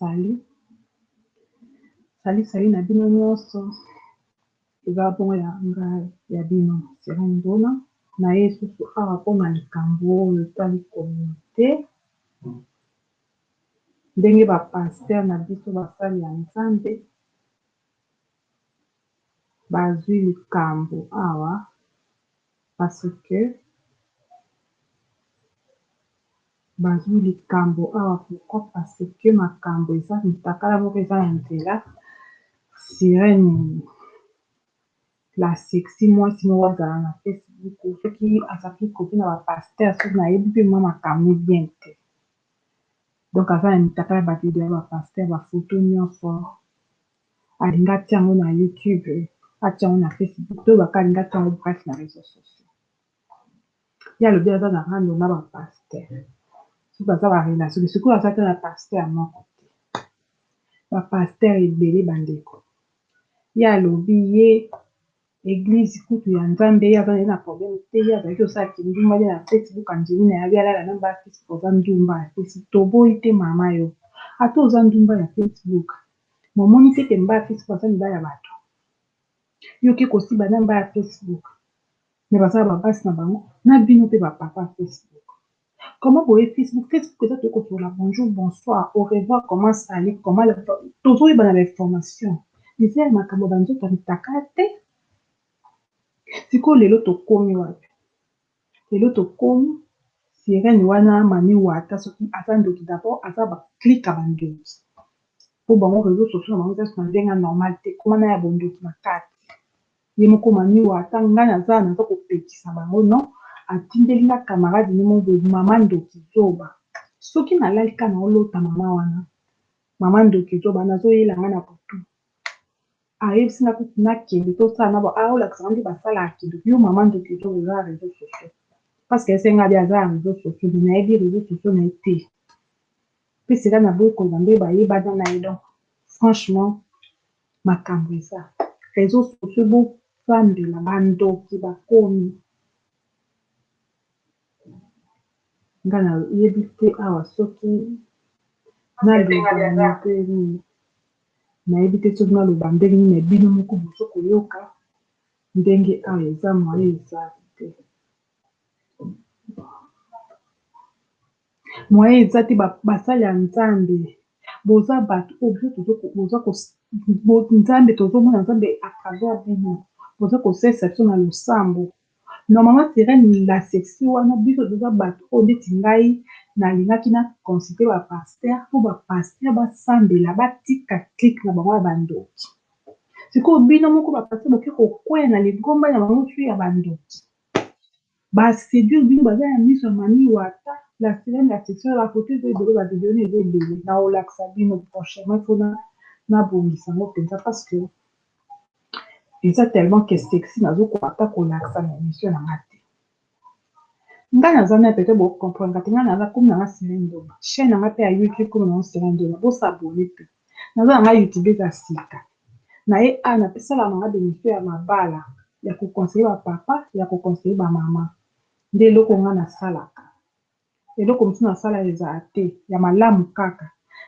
Sali na bino nyonso eza bongo ya ngai ya bino Sirène Mbona na ye susu awa mpona likambo oyo etali communauté ndenge bapaster na biso basali ya Nzambe bazwi likambo awa parce que bazwi likambo awa pourquoi parce que makambo eza mitakala moko eza na nzela Sirène la sexy mwasi moko azala na Facebook soki azalaki kopi na bapaster soki nayebi mpe mwa makambo bien te donc aza na mitakala bavideo ya bapaster bafoto nyonso alingi atia yango na YouTube atia yango na Facebook to baka alingi atia yango bref na réseaux sociaux ye alobi aza na rando na bapaster soki baza barelation sikoyo aza te na paster moko te bapaster ebele bandeko ye alobi ye église kutu ya Nzambe ye aza na problème te ye azalaki osala kindumba ye na Facebook andimi na yabi alala na ba Facebook oza ndumba ya Facebook toboyi te mama yo ata oza ndumba ya Facebook momoni te ke mba ya Facebook aza mibali ya bato yo ke kosiba na mba ya Facebook me bazala babasi na bango na bino mpe bapapa ya Facebook comment boye Facebook eza tokotola bonjour bonsoir au revoir comment ça allait comment tozoyeba na bainformation eza ya makambo banzoka mitaka te sikoyo lelo tokomi wapi lelo tokomi Sirène wana mami wata soki aza ndoki d'abord aza baklika bandoki po bango réseaux sociaux na bango eza na ndenge normal te komana ya bondoki na kati ye moko mami wata ngai naza kopekisa bango non atindeli na camarade ne mo mama ndoki zoba soki nalalika na olota mama wana mama ndoki zoba nazoyela nga na butu ayebisi na kutu nakende tosala na aolakisaka nde basala akende yo mama ndoki zoba eza ya réseaux sociaux parce que esenga bi aza ya réseaux sociaux me nayebi réseaux sociaux na ye te mpe sika na boyi koza nde bayebana na ye donc franchement makambo eza réseaux sociaux bofandela bandoki bakomi nga nayebi te awa soki naloba mpe nini nayebi te soki naloba ndenge nini na bino moko bozo koyoka ndenge awa eza moye eza te moye eza te basali ya Nzambe boza bato oyo Nzambe tozomona Nzambe à travers bino boza kosalisa biso na losambo normalement Sirène la sexy wana biso toza bato oyo ndeti ngai nalingaki na consulter bapaster po bapaster basambela batika clique na bango ya bandoki sikoyo bino moko bapaster boke kokwea na ligomba na bango tu ya bandoki baséduire bino baza ya miso ya mami wata la Sirène la sexy la photo eza ebele bavideo eza ebele na olakisa bino prochainement mpona nabongisa yango mpenza parce que eza tellement que sexy nazokoka kolakisa na émission na nga te ngai naza na peut-être bocomprendre te ngai naza komi nanga Sirène Mbona chaîne nanga mpe ya YouTube komi nanga Sirène Mbona bosabone mpe naza nanga YouTube eza sika na ye a napesala nanga bénéfice ya mabala ya kokonseye bapapa ya kokonseye bamama nde eloko nga nasalaka eloko mosusu nasala ezala te ya malamu kaka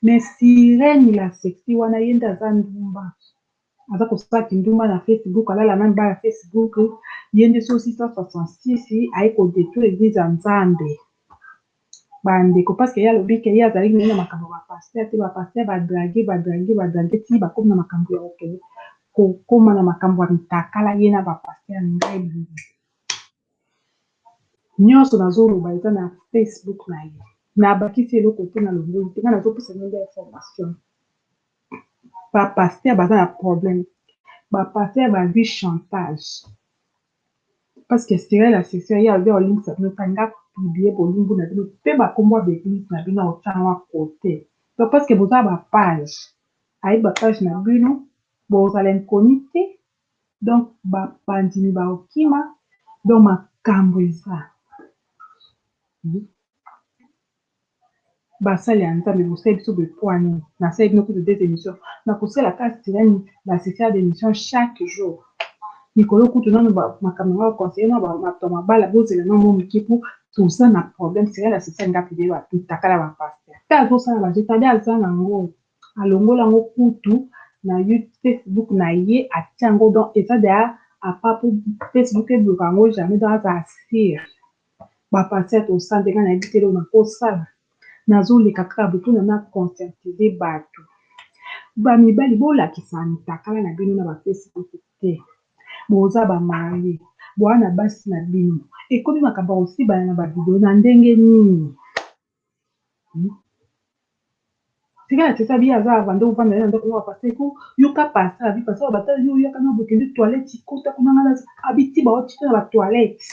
mais Sirène la sexy wana ye nde aza ndumba aza kosala kindumba na Facebook alala na mba ya Facebook ye nde so 666 aye kodétruire église ya Nzambe bandeko parce que ye alobi ke ye azalaki na makambo ya bapaster te bapaster badrage ti bakomi na makambo ya kokoma na makambo ya mitakala ye na bapaster ngai nyonso nazoloba eza na Facebook na ye nabakisi eloko te na lobeli te ngai nazopesa nde information bapaster baza na problème bapaster bazwi chantage parce que Sirène la sexy ye alobi olingisa bino kanga publier bolumbu na bino mpe bakombo ya baeglise na bino otanga kote donc parce que boza bapage ayebi bapage na bino bozala inconi te donc babandimi baokima donc makambo eza basali ya Nzambe bosali biso bepwani nasali bino kutu des émissions nakosala kaka Sirène la sexy ya d'émission chaque jour likolo kutu nano makambo yango baconseiller na bato ya mabala bozela na mo mokipu toza na problème Sirène la sexy nga pide batakala bapaster mpe azosala bazota nde aza nango alongola yango kutu na Facebook na ye atia yango donc eza deya apa po Facebook ebloka yango jamais donc aza asire bapaster tosala ndenga nayebi te lelo nakosala nazoleka kaka botuna na conscientize bato bamibali bolakisa mitakala na bino na bafacebook te boza bamarie boa na basi na bino ekomi makambo ya kosibana na bavideo na ndenge nini tikala tesa bi aza avanda ovanda ye na ndako moko pase ko yoka pasa abi pasa batala yo yoka na bokende toilette kota kuna ngana abiti baotite na batoilette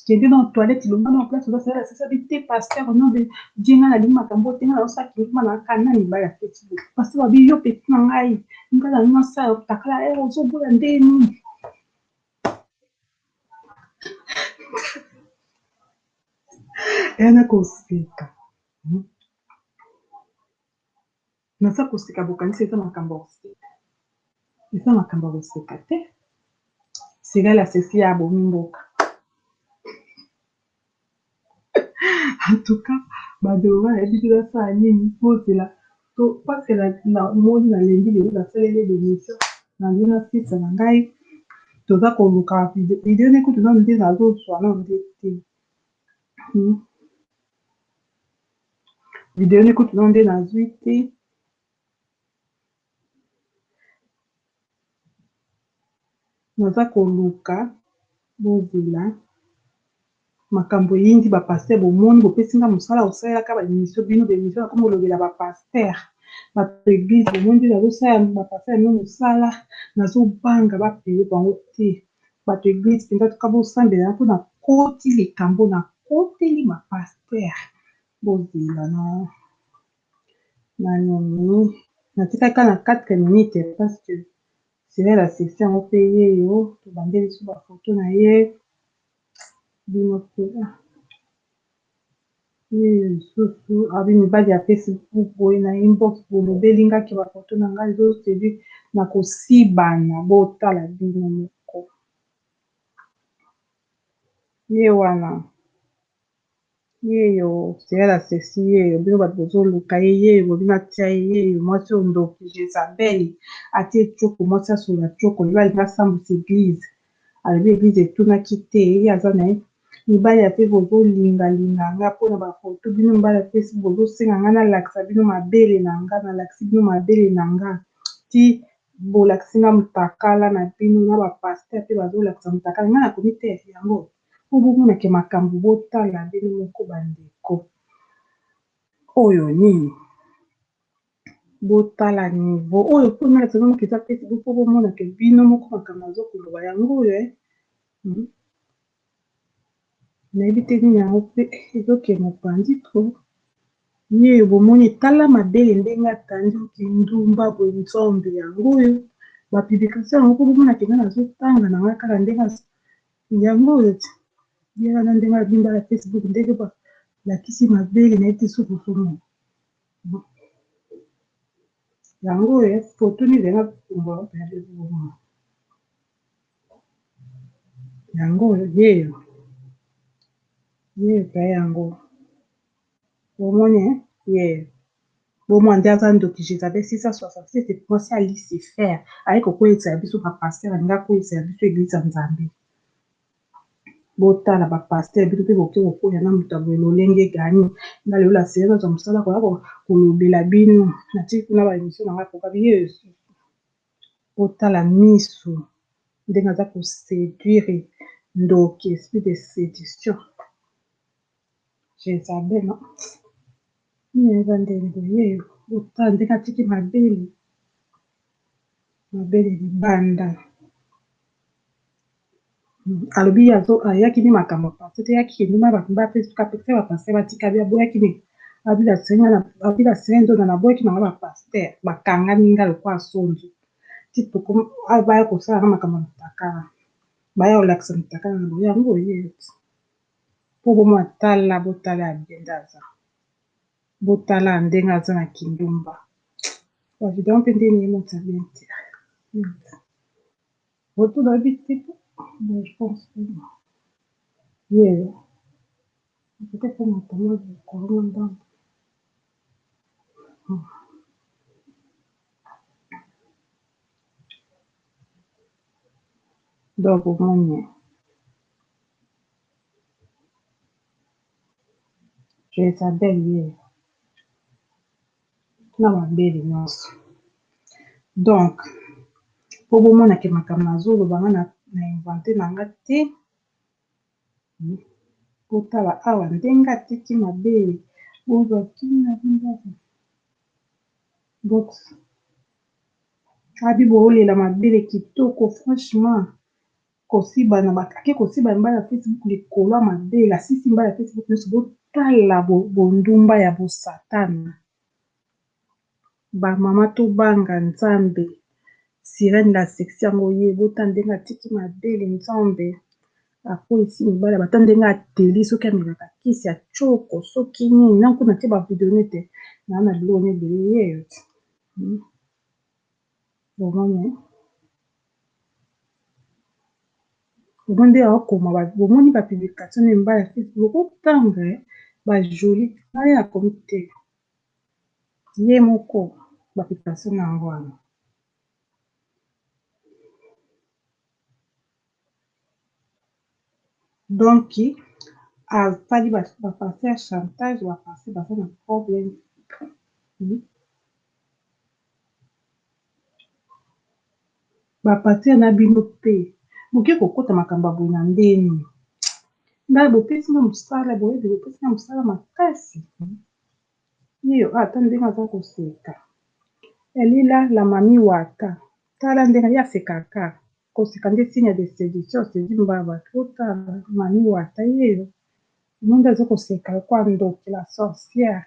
kende na toilette longa na place oza sasa bite pasteur nom de dienga na lima makambo te nga osaki kuma na kana mibali ya Facebook pasteur babi yo peti na ngai ngana nina sa takala ozoboya ndeni yana koseka naza koseka bokanisi eza makambo ya koseka eza makambo ya koseka te sirela sesi ya bomi mboka en tout cas badeo nayebi te basala nini pozela to pasela na moni nalembi lelo nasaleli l'émission na nde na sisa na ngai toza koluka video nde kutu nano nde nazozwa nano nde te video nde kutu nano nde nazwi te naza koluka bozela makambo eyindi bapaster bomoni bopesinga mosala osalelaka baémission bino bémission na kombo olobela bapaster bato église bomoni nde nazosala bapaster ya mino mosala nazobanga bapeye bango te bato église mpenza toka bosambela mpona koti likambo na koteli bapaster bozela na nini natikaka na 4 minutes parce que c'est la session yango mpe yeyo tobandeli so bafoto na ye bino mpe lisusu abi mibali ya Facebook boye na inbox bolobelingaki bafoto na ngai ezosedi na kosibana botala bino moko ye wana yeyo seyala sesi yeyo bino bato bozoluka ye yeyo bobina tia ye yeyo mwasi oyo ndoki Jezabeli atie tioko mwasi asola tioko lelo alingi asambwisa église alobi église etunaki te ye aza na ye mibali ya pe bozolingalinga nga mpona bafoto bino mibali ya Facebook bozosenga nga nalakisa bino mabele na nga nalakisi bino mabele na nga ti bolakisi nga motakala na bino na bapaster mpe bazolakisa motakala nga nakomi te yango po bomonake makambo botala bino moko bandeko oyo nini botala nivo oyo mpo nalakisa bino moko eza Facebook mpo bomonake bino moko makambo azokoloba yango oyo nayebi te nini yango mpe ezokende mopanzi tro ye bomoni tala mabele ndenge atandi kindumba boye nzombe yango oyo bapublikation yango mpo bomonake nga nazotanga na nga kaka ndenge yango oyo ye wana ndenge abimba ya Facebook ndenge balakisi mabele na ye te sokosoma yango oyo foto nizenga kumba yango oyo yeyo pa yango bomoni yeyo bomwa nde aza ndoki Jezabel 667 mwasi ya Lucifer aye kokweyisa ya biso bapaster alingi akweyisa ya biso eglise ya Nzambe botala bapaster bino mpe boke kokoya na moto aboye lolenge egani nga lelo laseye nazwa mosala koya kolobela bino natiki kuna baémission na ngai kokabi yesu botala miso ndenge aza koséduire ndoki esprit de séduction Jezabel no eza ndenge yeyo botala ndenge atiki mabele libanda alobi ayaki ni makambo pase te yaki kenduma bato bafacebook apekisa bapaster batika bia boyaki ni abila sere nzonga na boyaki nanga bapaster bakangami nga lokwa sonzo ti baya kosalaka makambo ya motakala baya kolakisa motakala na boye yango oyeyo mpo bomwa tala botala ya biende aza botala ndenge aza na kindumba bavideo mpe ndeni emota bien te boto nayebi te je pense que yeyo peut-être motama likolo ndambo Donc omoni Jezabel ye na mabele nyonso. Donc po bomona ke makambo nazoloba nga na invente na nga te. Potala awa ndenge atiki mabele oyo bakimi na ndako box abi boolela mabele kitoko franchement kosiba na bakake kosiba mbala Facebook likolo ya mabele asisi mbala Facebook nyonso botala bondumba ya bosatana bamama tobanga nzambe sirene la section yango ye bota ndenge atiki mabele nzambe akwesi mibala bata ndenge ateli soki amelaka kisi ya choko soki nini na nkuna te bavideo nete na na biloko ne ebele yeyo te bomoni akokoma bomoni bapublication na mbala ya Facebook okotanga bajoli naye akomi te ye moko bapublication na yango wana. Donc apali bapase ya chantage bapase baza na problème bapase na bino mpe moke kokota makambo ya boye na ndeni ndala bopesi na mosala boyebi bopesi na mosala makasi yeyo ata ndenge aza koseka elila la mami wata tala ndenge ali asekaka koseka nde signe ya deséduction osedi mbaba totala mami wata yeyo monde aza koseka kwa ndoki la sorcière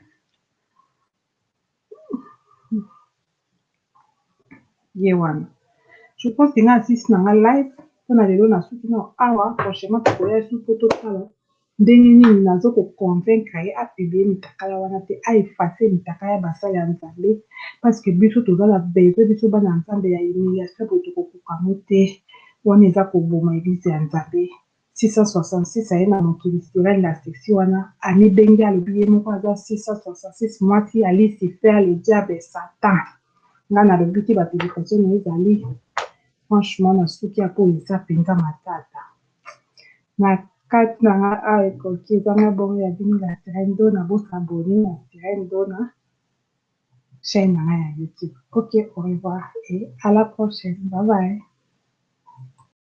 ye wana. Je pense que nga asisi na nga live mpona lelo nasuki na awa prochainement tokoya su po totala ndenge nini nazo koconvaincre ye apiblie mitakala wana te aefase mitakala ya basala ya nzambe parce que biso tozala besoin biso bana nzambe ya humiliation boye tokokokamo te wana eza koboma eglise ya nzambe 666 aye na mokili sirene la section wana amibenge alobi ye moko aza 666 mwasi alisi faire le diable satan nga nalobi te bapublication na ezali franchement nasuki ya po eza mpenza matata na kati na nga awa ekoki ezanga bongo ya bino la sirene dona bosabone na sirene dona chaîne na nga ya YouTube. Ok, au revoir et à la prochaine. Bye bye.